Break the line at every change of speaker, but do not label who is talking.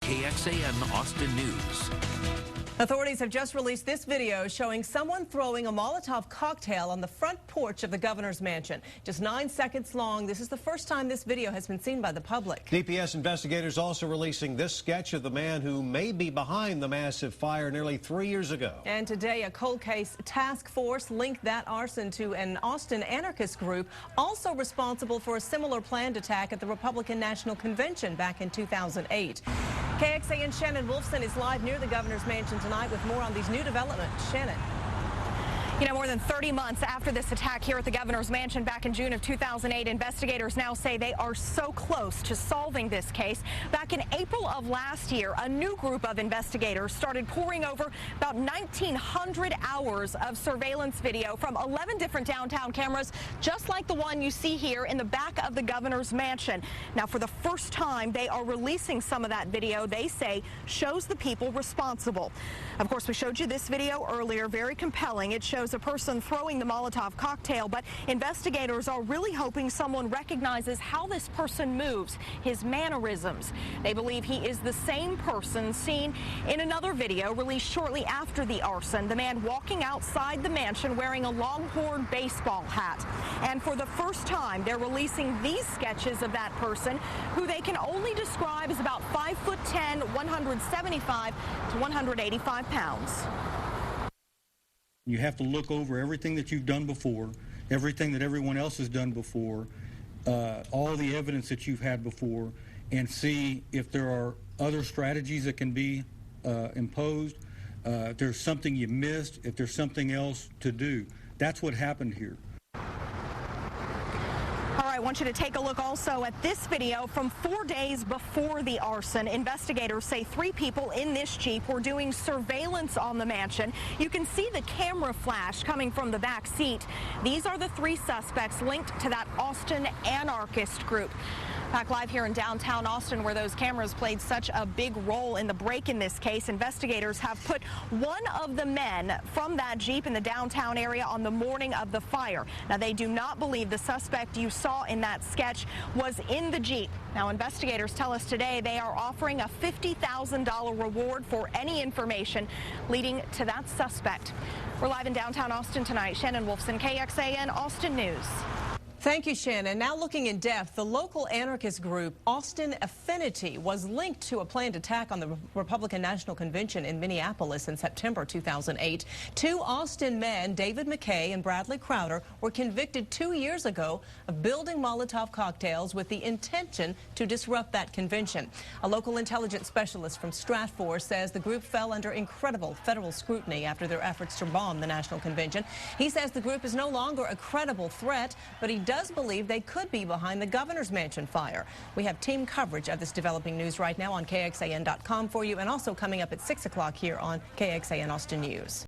KXAN Austin News.
Authorities have just released this video showing someone throwing a Molotov cocktail on the front porch of the governor's mansion. Just 9 seconds long. This is the first time this video has been seen by the public.
DPS investigators also releasing this sketch of the man who may be behind the massive fire nearly 3 years ago.
And today, a cold case task force linked that arson to an Austin anarchist group, also responsible for a similar planned attack at the Republican National Convention back in 2008. KXAN Shannon Wolfson is live near the governor's mansion tonight with more on these new developments. Shannon.
You know, more than 30 months after this attack here at the governor's mansion back in June of 2008, investigators now say they are so close to solving this case. Back in April of last year, a new group of investigators started poring over about 1,900 hours of surveillance video from 11 different downtown cameras, just like the one you see here in the back of the governor's mansion. Now, for the first time, they are releasing some of that video they say shows the people responsible. Of course, we showed you this video earlier, very compelling. It shows a person throwing the Molotov cocktail, but investigators are really hoping someone recognizes how this person moves, his mannerisms. They believe he is the same person seen in another video released shortly after the arson, the man walking outside the mansion wearing a Longhorn baseball hat. And for the first time, they're releasing these sketches of that person, who they can only describe as about 5'10", 175 to 185 pounds.
You have to look over everything that you've done before, everything that everyone else has done before, all the evidence that you've had before, and see if there are other strategies that can be imposed, if there's something you missed, if there's something else to do. That's what happened here.
I want you to take a look also at this video from 4 days before the arson. Investigators say 3 people in this Jeep were doing surveillance on the mansion. You can see the camera flash coming from the back seat. These are the 3 suspects linked to that Austin anarchist group. Back live here in downtown Austin, where those cameras played such a big role in the break in this case, investigators have put one of the men from that Jeep in the downtown area on the morning of the fire. Now, they do not believe the suspect you saw in that sketch was in the Jeep. Now, investigators tell us today they are offering a $50,000 reward for any information leading to that suspect. We're live in downtown Austin tonight. Shannon Wolfson, KXAN Austin News.
Thank you, Shannon. Now looking in depth, the local anarchist group Austin Affinity was linked to a planned attack on the Republican National Convention in Minneapolis in September 2008. 2 Austin men, David McKay and Bradley Crowder, were convicted 2 years ago of building Molotov cocktails with the intention to disrupt that convention. A local intelligence specialist from Stratfor says the group fell under incredible federal scrutiny after their efforts to bomb the National Convention. He says the group is no longer a credible threat, but he does believe they could be behind the governor's mansion fire. We have team coverage of this developing news right now on KXAN.com for you, and also coming up at 6 o'clock here on KXAN Austin News.